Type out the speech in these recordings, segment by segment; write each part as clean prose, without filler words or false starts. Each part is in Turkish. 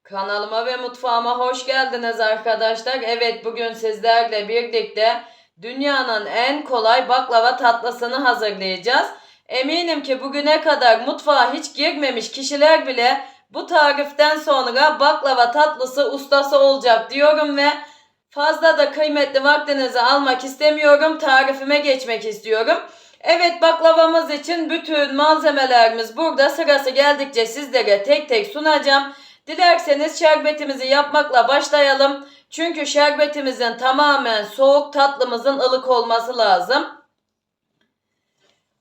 Kanalıma ve mutfağıma hoş geldiniz arkadaşlar. Evet, bugün sizlerle birlikte dünyanın en kolay baklava tatlısını hazırlayacağız. Eminim ki bugüne kadar mutfağa hiç girmemiş kişiler bile bu tariften sonra baklava tatlısı ustası olacak diyorum ve fazla da kıymetli vaktinizi almak istemiyorum. Tarifime geçmek istiyorum. Evet, baklavamız için bütün malzemelerimiz burada. Sırası geldikçe sizlere tek tek sunacağım. Dilerseniz şerbetimizi yapmakla başlayalım. Çünkü şerbetimizin tamamen soğuk, tatlımızın ılık olması lazım.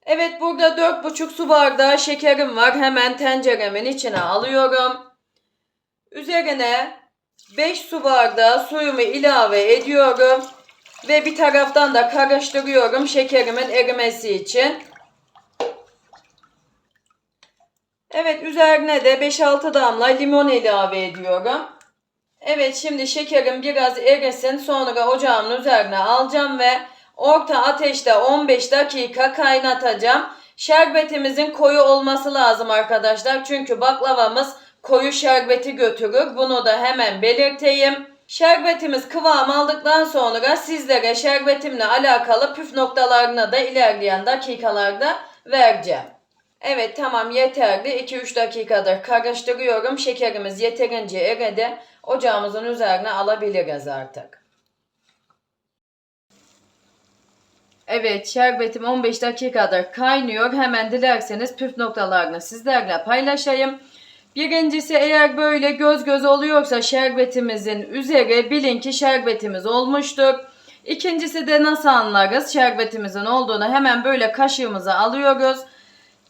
Evet, burada 4,5 su bardağı şekerim var. Hemen tenceremin içine alıyorum. Üzerine 5 su bardağı suyumu ilave ediyorum. Ve bir taraftan da karıştırıyorum şekerimin erimesi için. Evet, üzerine de 5-6 damla limon ilave ediyorum. Evet, şimdi şekerim biraz erisin, sonra ocağımın üzerine alacağım ve orta ateşte 15 dakika kaynatacağım. Şerbetimizin koyu olması lazım arkadaşlar. Çünkü baklavamız koyu şerbeti götürür. Bunu da hemen belirteyim. Şerbetimiz kıvam aldıktan sonra sizlere şerbetimle alakalı püf noktalarını da ilerleyen dakikalarda vereceğim. Evet, tamam, yeterli. 2-3 dakikadır karıştırıyorum. Şekerimiz yeterince eridi. Ocağımızın üzerine alabiliriz artık. Evet, şerbetim 15 dakikadır kaynıyor. Hemen dilerseniz püf noktalarını sizlerle paylaşayım. Birincisi, eğer böyle göz göz oluyorsa şerbetimizin üzeri, bilin ki şerbetimiz olmuştur. İkincisi de nasıl anlarız şerbetimizin olduğunu? Hemen böyle kaşığımıza alıyoruz.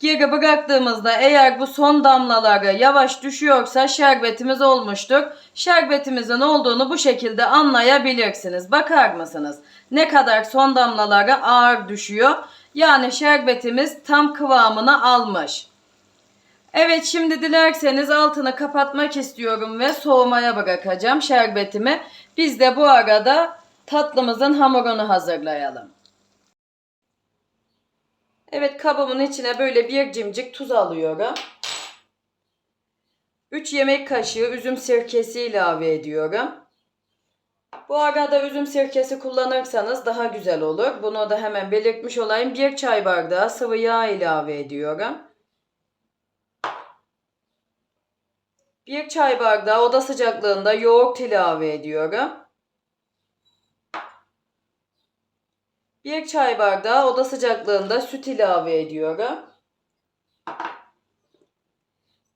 Geri bıraktığımızda eğer bu son damlaları yavaş düşüyorsa şerbetimiz olmuştur. Şerbetimizin olduğunu bu şekilde anlayabilirsiniz. Bakar mısınız? Ne kadar son damlaları ağır düşüyor. Yani şerbetimiz tam kıvamını almış. Evet, şimdi dilerseniz altını kapatmak istiyorum ve soğumaya bırakacağım şerbetimi. Biz de bu arada tatlımızın hamurunu hazırlayalım. Evet, kabımın içine böyle bir cimcik tuz alıyorum. 3 yemek kaşığı üzüm sirkesi ilave ediyorum. Bu arada üzüm sirkesi kullanırsanız daha güzel olur. Bunu da hemen belirtmiş olayım. 1 çay bardağı sıvı yağ ilave ediyorum. 1 çay bardağı oda sıcaklığında yoğurt ilave ediyorum. 1 çay bardağı oda sıcaklığında süt ilave ediyorum.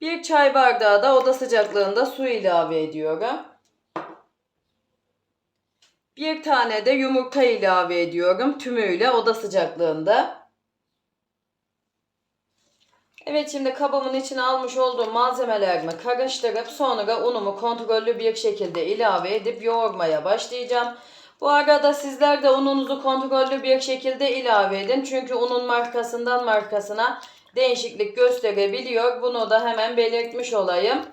1 çay bardağı da oda sıcaklığında su ilave ediyorum. 1 tane de yumurta ilave ediyorum tümüyle oda sıcaklığında. Evet, şimdi kabımın içine almış olduğum malzemelerimi karıştırıp sonra unumu kontrollü bir şekilde ilave edip yoğurmaya başlayacağım. Bu arada sizler de ununuzu kontrollü bir şekilde ilave edin. Çünkü unun markasından markasına değişiklik gösterebiliyor. Bunu da hemen belirtmiş olayım.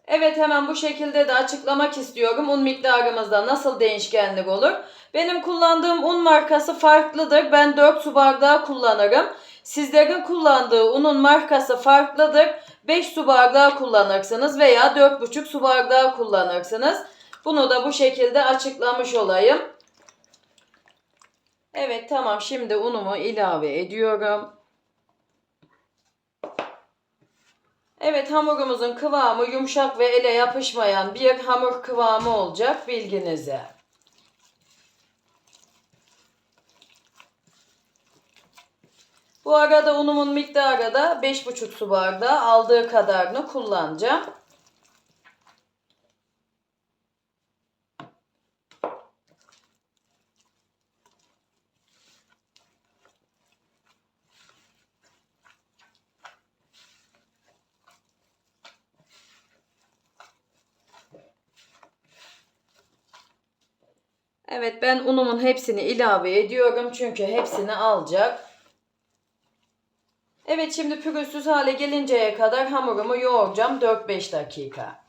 Evet, hemen bu şekilde de açıklamak istiyorum. Un miktarımızda nasıl değişkenlik olur? Benim kullandığım un markası farklıdır. Ben 4 su bardağı kullanırım. Sizlerin kullandığı unun markası farklıdır. 5 su bardağı kullanırsınız veya 4,5 su bardağı kullanırsınız. Bunu da bu şekilde açıklamış olayım. Evet, tamam, şimdi unumu ilave ediyorum. Evet, hamurumuzun kıvamı yumuşak ve ele yapışmayan bir hamur kıvamı olacak, bilginize. Bu arada unumun miktarı da 5,5 su bardağı, aldığı kadarını kullanacağım. Evet, ben unumun hepsini ilave ediyorum çünkü hepsini alacak. Evet, şimdi pürüzsüz hale gelinceye kadar hamurumu yoğuracağım 4-5 dakika.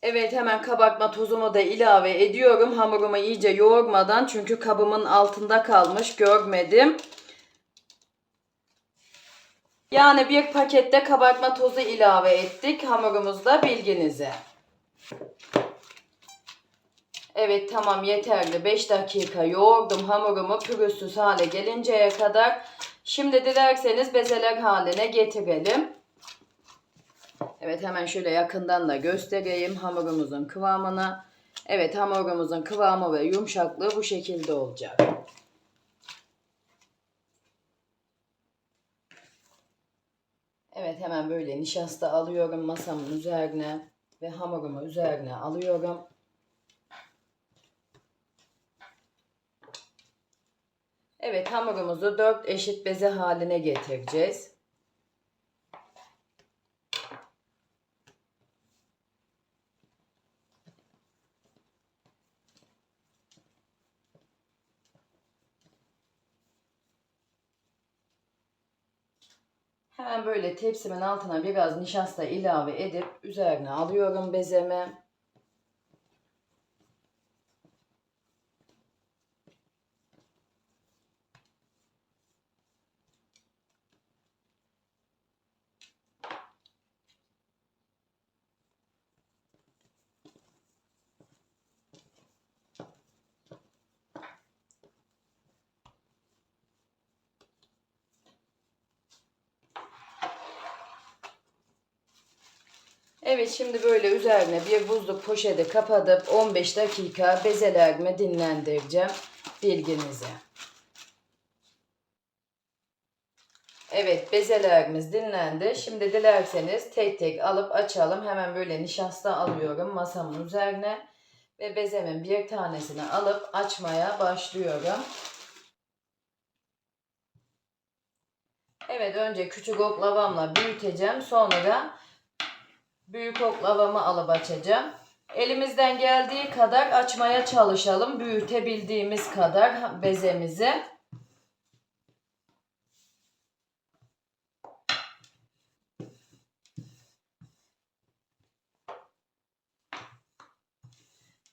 Evet, hemen kabartma tozumu da ilave ediyorum. Hamurumu iyice yoğurmadan, çünkü kabımın altında kalmış, görmedim. Yani bir pakette kabartma tozu ilave ettik hamurumuzda, bilginize. Evet, tamam, yeterli. 5 dakika yoğurdum hamurumu pürüzsüz hale gelinceye kadar. Şimdi dilerseniz bezeler haline getirelim. Evet, hemen şöyle yakından da göstereyim hamurumuzun kıvamını. Evet, hamurumuzun kıvamı ve yumuşaklığı bu şekilde olacak. Evet, hemen böyle nişasta alıyorum masamın üzerine ve hamurumu üzerine alıyorum. Evet, hamurumuzu 4 eşit beze haline getireceğiz. Hemen böyle tepsimin altına biraz nişasta ilave edip üzerine alıyorum bezemi. Evet, şimdi böyle üzerine bir buzluk poşeti kapatıp 15 dakika bezelerimi dinlendireceğim, bilginize. Evet, bezelerimiz dinlendi. Şimdi dilerseniz tek tek alıp açalım. Hemen böyle nişasta alıyorum masamın üzerine ve bezemin bir tanesini alıp açmaya başlıyorum. Evet, önce küçük oklavamla büyüteceğim. Sonra büyük oklavamı alıp açacağım. Elimizden geldiği kadar açmaya çalışalım. Büyütebildiğimiz kadar bezemizi.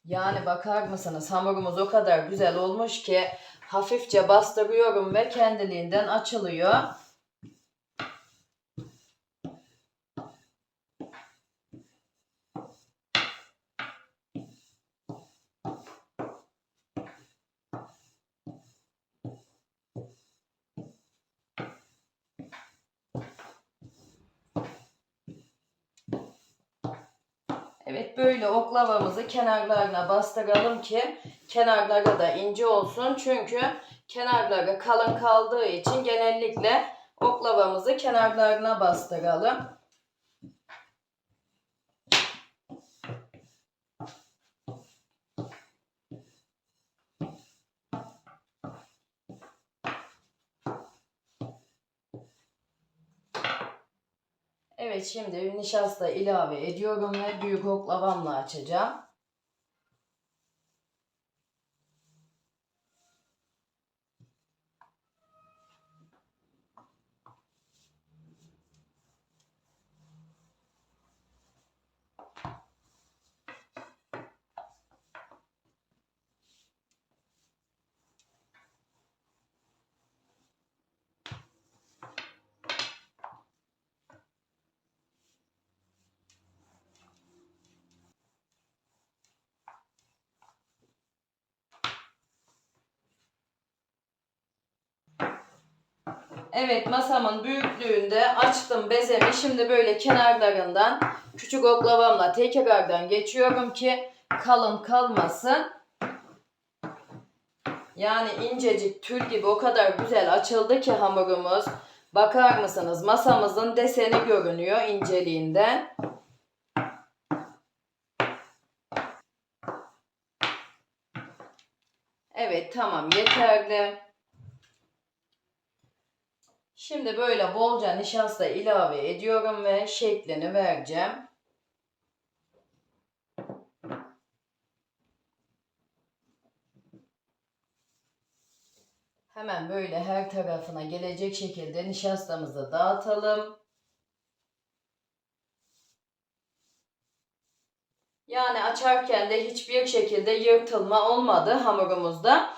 Yani bakar mısınız, hamurumuz o kadar güzel olmuş ki hafifçe bastırıyorum ve kendiliğinden açılıyor. Evet, böyle oklavamızı kenarlarına bastıralım ki kenarları da ince olsun. Çünkü kenarları kalın kaldığı için genellikle oklavamızı kenarlarına bastıralım. Evet, şimdi nişasta ilave ediyorum ve büyük oklavamla açacağım. Evet, masamın büyüklüğünde açtım bezemi. Şimdi böyle kenarlarından küçük oklavamla tekrardan geçiyorum ki kalın kalmasın. Yani incecik tül gibi o kadar güzel açıldı ki hamurumuz. Bakar mısınız? Masamızın deseni görünüyor inceliğinden. Evet, tamam, yeterli. Şimdi böyle bolca nişasta ilave ediyorum ve şeklini vereceğim. Hemen böyle her tarafına gelecek şekilde nişastamızı dağıtalım. Yani açarken de hiçbir şekilde yırtılma olmadı hamurumuzda.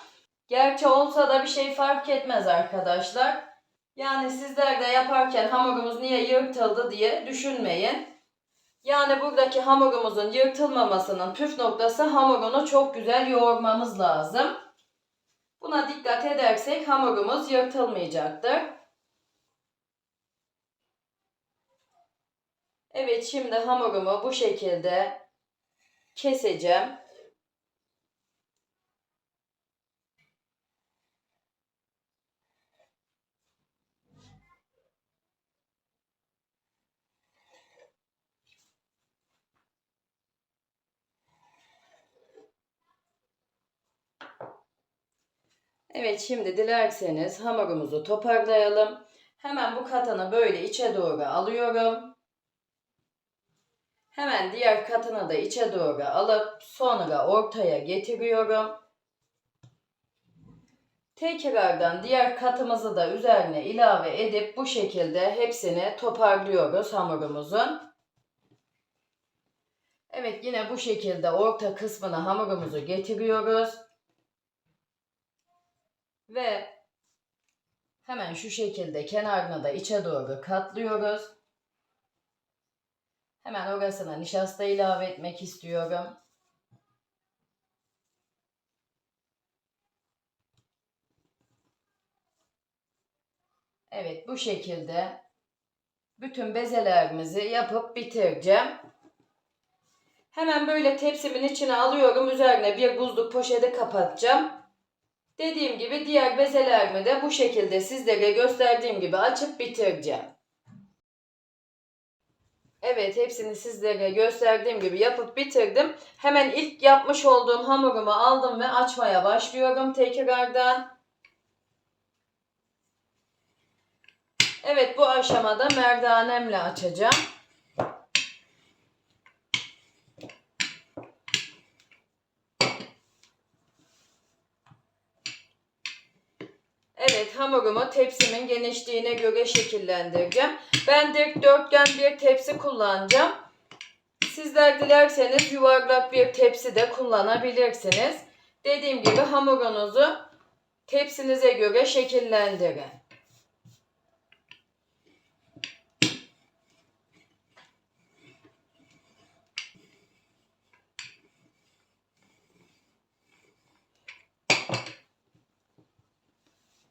Gerçi olsa da bir şey fark etmez arkadaşlar. Yani sizler de yaparken hamurumuz niye yırtıldı diye düşünmeyin. Yani buradaki hamurumuzun yırtılmamasının püf noktası hamurunu çok güzel yoğurmamız lazım. Buna dikkat edersek hamurumuz yırtılmayacaktır. Evet, şimdi hamurumu bu şekilde keseceğim. Evet, şimdi dilerseniz hamurumuzu toparlayalım. Hemen bu katını böyle içe doğru alıyorum. Hemen diğer katını da içe doğru alıp sonra ortaya getiriyorum. Tekrardan diğer katımızı da üzerine ilave edip bu şekilde hepsini toparlıyoruz hamurumuzun. Evet, yine bu şekilde orta kısmına hamurumuzu getiriyoruz. Ve hemen şu şekilde kenarına da içe doğru katlıyoruz. Hemen orasına nişasta ilave etmek istiyorum. Evet, bu şekilde bütün bezelerimizi yapıp bitireceğim. Hemen böyle tepsimin içine alıyorum. Üzerine bir buzluk poşeti kapatacağım. Dediğim gibi diğer bezelerimi de bu şekilde sizlere gösterdiğim gibi açıp bitireceğim. Evet, hepsini sizlere gösterdiğim gibi yapıp bitirdim. Hemen ilk yapmış olduğum hamurumu aldım ve açmaya başlıyorum tekrardan. Evet, bu aşamada merdanemle açacağım. Evet, hamurumu tepsimin genişliğine göre şekillendireceğim. Ben dikdörtgen bir tepsi kullanacağım. Sizler dilerseniz yuvarlak bir tepsi de kullanabilirsiniz. Dediğim gibi hamurunuzu tepsinize göre şekillendirin.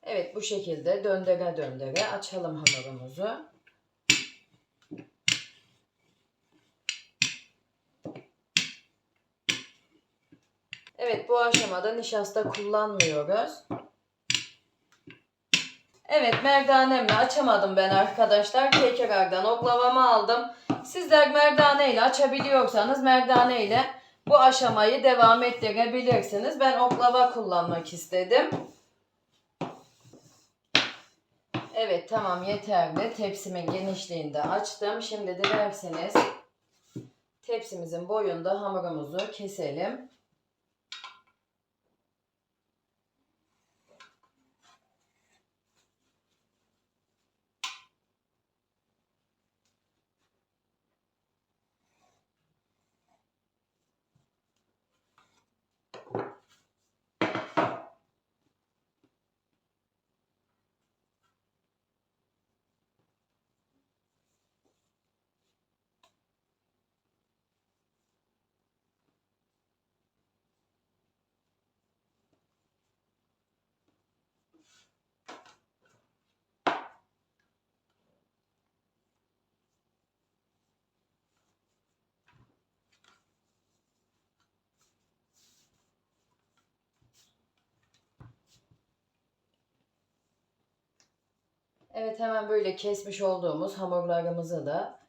Evet, bu şekilde döndüre döndüre açalım hamurumuzu. Evet, bu aşamada nişasta kullanmıyoruz. Evet, merdanemle açamadım ben arkadaşlar. Tekrardan oklavamı aldım. Sizler merdane ile açabiliyorsanız merdane ile bu aşamayı devam ettirebilirsiniz. Ben oklava kullanmak istedim. Evet, tamam, yeterli. Tepsimin genişliğinde açtım. Şimdi dilerseniz tepsimizin boyunda hamurumuzu keselim. Evet, hemen böyle kesmiş olduğumuz hamurlarımızı da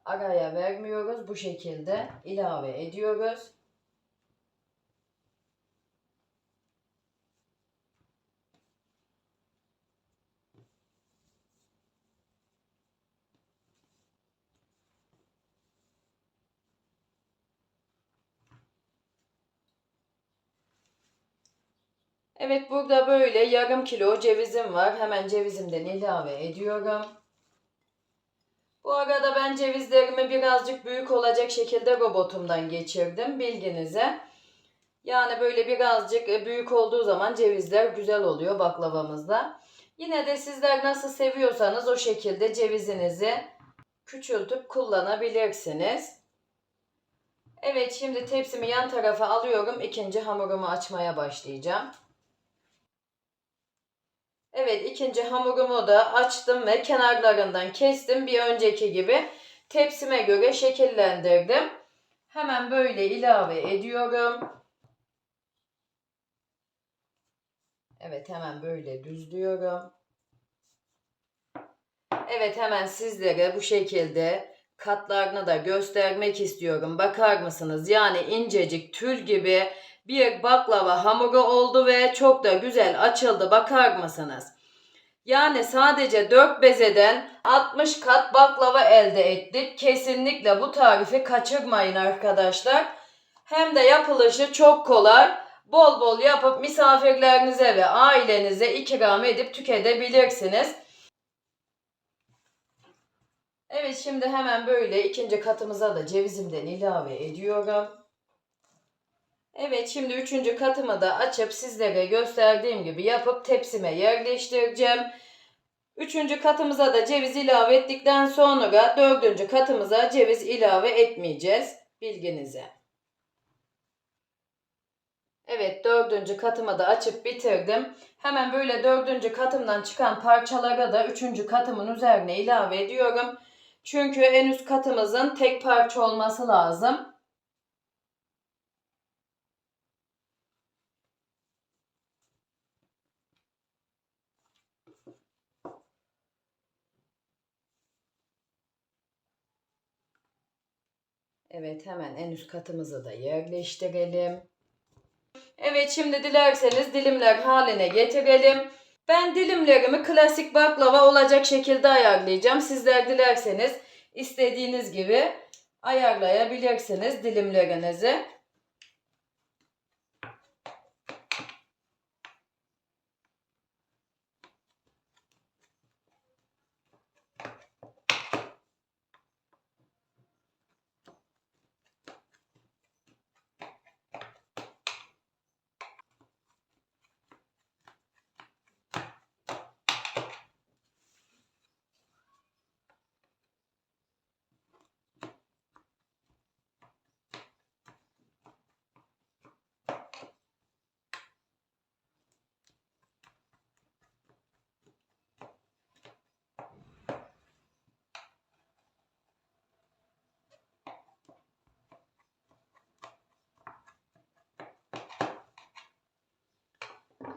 araya vermiyoruz. Bu şekilde ilave ediyoruz. Evet, burada böyle yarım kilo cevizim var. Hemen cevizimden ilave ediyorum. Bu arada ben cevizlerimi birazcık büyük olacak şekilde robotumdan geçirdim bilginize. Yani böyle birazcık büyük olduğu zaman cevizler güzel oluyor baklavamızda. Yine de sizler nasıl seviyorsanız o şekilde cevizinizi küçültüp kullanabilirsiniz. Evet, şimdi tepsimi yan tarafa alıyorum. İkinci hamurumu açmaya başlayacağım. Evet, ikinci hamurumu da açtım ve kenarlarından kestim. Bir önceki gibi tepsime göre şekillendirdim. Hemen böyle ilave ediyorum. Evet, hemen böyle düzlüyorum. Evet, hemen sizlere bu şekilde katlarını da göstermek istiyorum. Bakar mısınız? Yani incecik tül gibi bir baklava hamuru oldu ve çok da güzel açıldı. Bakar mısınız? Yani sadece 4 bezeden 60 kat baklava elde ettik. Kesinlikle bu tarifi kaçırmayın arkadaşlar. Hem de yapılışı çok kolay. Bol bol yapıp misafirlerinize ve ailenize ikram edip tüketebilirsiniz. Evet, şimdi hemen böyle ikinci katımıza da cevizimden ilave ediyorum. Evet, şimdi üçüncü katımı da açıp sizlere gösterdiğim gibi yapıp tepsime yerleştireceğim. Üçüncü katımıza da ceviz ilave ettikten sonra dördüncü katımıza ceviz ilave etmeyeceğiz. Bilginize. Evet, dördüncü katımı da açıp bitirdim. Hemen böyle dördüncü katımdan çıkan parçaları da üçüncü katımın üzerine ilave ediyorum. Çünkü en üst katımızın tek parça olması lazım. Evet, hemen en üst katımızı da yerleştirelim. Evet, şimdi dilerseniz dilimler haline getirelim. Ben dilimlerimi klasik baklava olacak şekilde ayarlayacağım. Sizler dilerseniz istediğiniz gibi ayarlayabilirsiniz dilimlerinizi.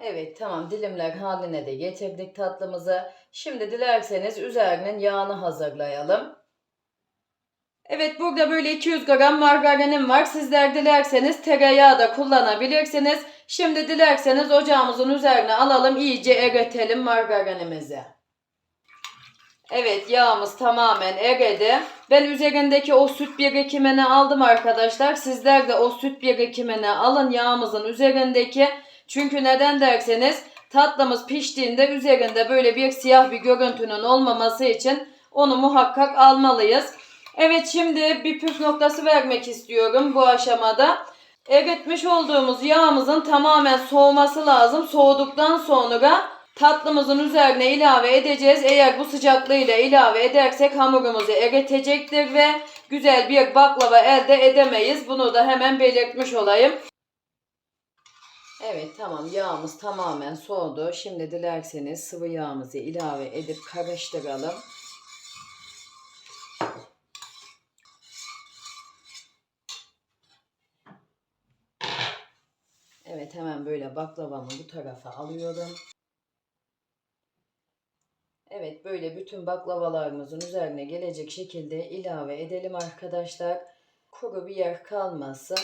Evet, tamam, dilimler haline de getirdik tatlımızı. Şimdi dilerseniz üzerinin yağını hazırlayalım. Evet, burada böyle 200 gram margarinim var. Sizler dilerseniz tereyağı da kullanabilirsiniz. Şimdi dilerseniz ocağımızın üzerine alalım, iyice eritelim margarinimizi. Evet, yağımız tamamen eridi. Ben üzerindeki o süt birikimini aldım arkadaşlar. Sizler de o süt birikimini alın yağımızın üzerindeki. Çünkü neden derseniz tatlımız piştiğinde üzerinde böyle bir siyah bir görüntünün olmaması için onu muhakkak almalıyız. Evet, şimdi bir püf noktası vermek istiyorum bu aşamada. Eritmiş olduğumuz yağımızın tamamen soğuması lazım. Soğuduktan sonra tatlımızın üzerine ilave edeceğiz. Eğer bu sıcaklığıyla ilave edersek hamurumuzu eritecektir ve güzel bir baklava elde edemeyiz. Bunu da hemen belirtmiş olayım. Evet, tamam, yağımız tamamen soğudu. Şimdi dilerseniz sıvı yağımızı ilave edip karıştıralım. Evet, hemen böyle baklavamı bu tarafa alıyorum. Evet, böyle bütün baklavalarımızın üzerine gelecek şekilde ilave edelim arkadaşlar. Kuru bir yer kalmasın.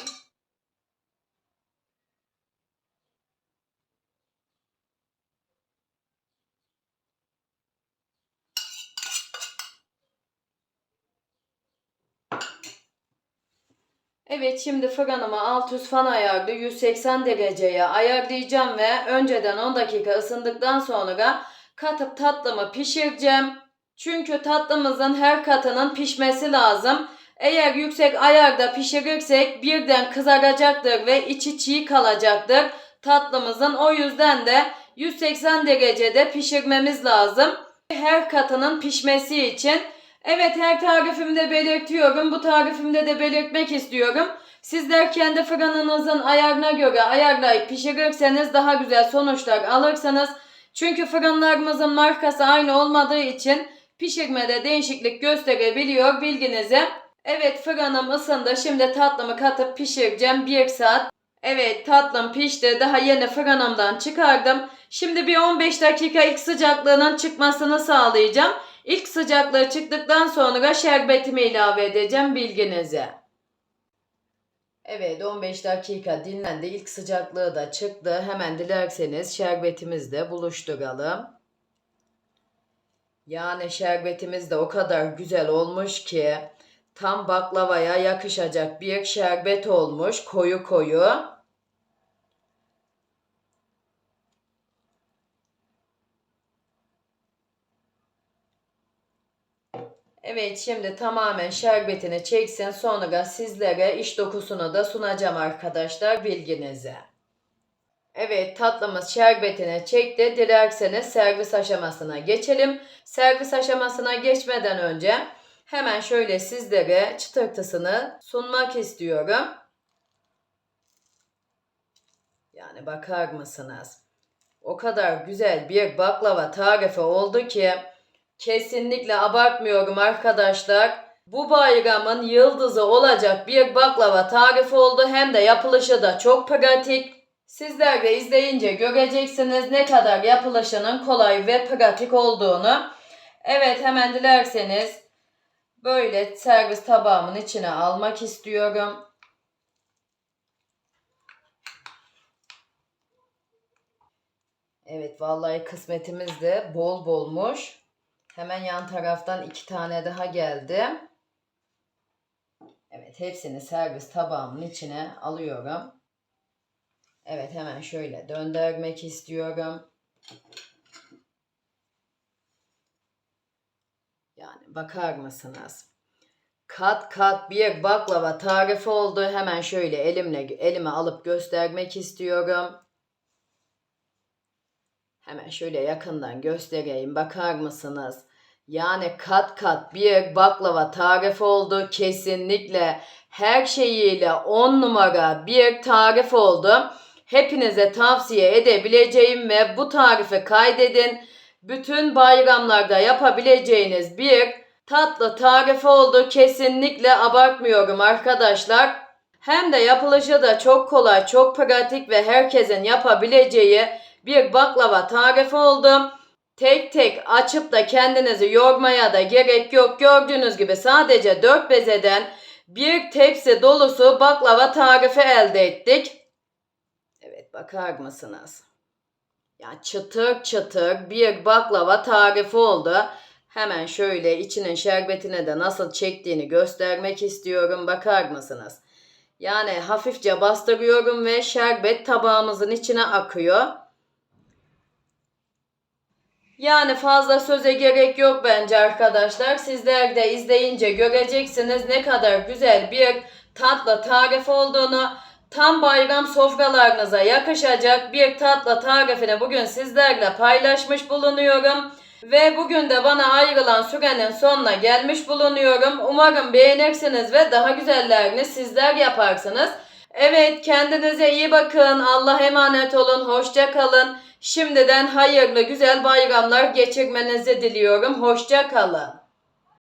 Evet, şimdi fırınımı alt üst fan ayarlı 180 dereceye ayarlayacağım ve önceden 10 dakika ısındıktan sonra katıp tatlımı pişireceğim. Çünkü tatlımızın her katının pişmesi lazım. Eğer yüksek ayarda pişirirsek birden kızaracaktır ve içi çiğ kalacaktır tatlımızın. O yüzden de 180 derecede pişirmemiz lazım. Her katının pişmesi için. Evet, her tarifimde belirtiyorum. Bu tarifimde de belirtmek istiyorum. Sizler kendi fırınınızın ayarına göre ayarlayıp pişirirseniz daha güzel sonuçlar alırsınız. Çünkü fırınlarımızın markası aynı olmadığı için pişirmede değişiklik gösterebiliyor, bilginize. Evet, fırınım ısındı. Şimdi tatlımı katıp pişireceğim 1 saat. Evet, tatlım pişti. Daha yeni fırınımdan çıkardım. Şimdi bir 15 dakika ilk sıcaklığının çıkmasını sağlayacağım. İlk sıcaklığı çıktıktan sonra şerbetimi ilave edeceğim, bilginize. Evet, 15 dakika dinlendi. İlk sıcaklığı da çıktı. Hemen dilerseniz şerbetimizle buluşturalım. Yani şerbetimiz de o kadar güzel olmuş ki tam baklavaya yakışacak bir şerbet olmuş. Koyu koyu. Evet, şimdi tamamen şerbetini çeksin. Sonra sizlere iç dokusunu da sunacağım arkadaşlar, bilginize. Evet, tatlımız şerbetini çekti. Dilerseniz servis aşamasına geçelim. Servis aşamasına geçmeden önce hemen şöyle sizlere çıtırtısını sunmak istiyorum. Yani bakar mısınız? O kadar güzel bir baklava tarifi oldu ki kesinlikle abartmıyorum arkadaşlar. Bu bayramın yıldızı olacak bir baklava tarifi oldu. Hem de yapılışı da çok pratik. Sizler de izleyince göreceksiniz ne kadar yapılışının kolay ve pratik olduğunu. Evet, hemen dilerseniz böyle servis tabağımın içine almak istiyorum. Evet, vallahi kısmetimiz de bol bolmuş. Hemen yan taraftan 2 tane daha geldi. Evet, hepsini servis tabağımın içine alıyorum. Evet, hemen şöyle döndürmek istiyorum. Yani bakar mısınız? Kat kat bir baklava tarifi oldu. Hemen şöyle elime alıp göstermek istiyorum. Hemen şöyle yakından göstereyim. Bakar mısınız? Yani kat kat bir baklava tarifi oldu. Kesinlikle her şeyiyle 10 numara bir tarif oldu. Hepinize tavsiye edebileceğim ve bu tarifi kaydedin. Bütün bayramlarda yapabileceğiniz bir tatlı tarifi oldu. Kesinlikle abartmıyorum arkadaşlar. Hem de yapılışı da çok kolay, çok pratik ve herkesin yapabileceği bir baklava tarifi oldu. Tek tek açıp da kendinizi yormaya da gerek yok. Gördüğünüz gibi sadece 4 bezeden bir tepsi dolusu baklava tarifi elde ettik. Evet, bakar mısınız? Yani çıtır çıtır bir baklava tarifi oldu. Hemen şöyle içinin şerbetine de nasıl çektiğini göstermek istiyorum. Bakar mısınız? Yani hafifçe bastırıyorum ve şerbet tabağımızın içine akıyor. Yani fazla söze gerek yok bence arkadaşlar. Sizler de izleyince göreceksiniz ne kadar güzel bir tatlı tarif olduğunu. Tam bayram sofralarınıza yakışacak bir tatlı tarifini bugün sizlerle paylaşmış bulunuyorum. Ve bugün de bana ayrılan sürenin sonuna gelmiş bulunuyorum. Umarım beğenirsiniz ve daha güzellerini sizler yaparsınız. Evet, kendinize iyi bakın. Allah'a emanet olun. Hoşça kalın. Şimdiden hayırlı güzel bayramlar geçirmenizi diliyorum. Hoşça kalın.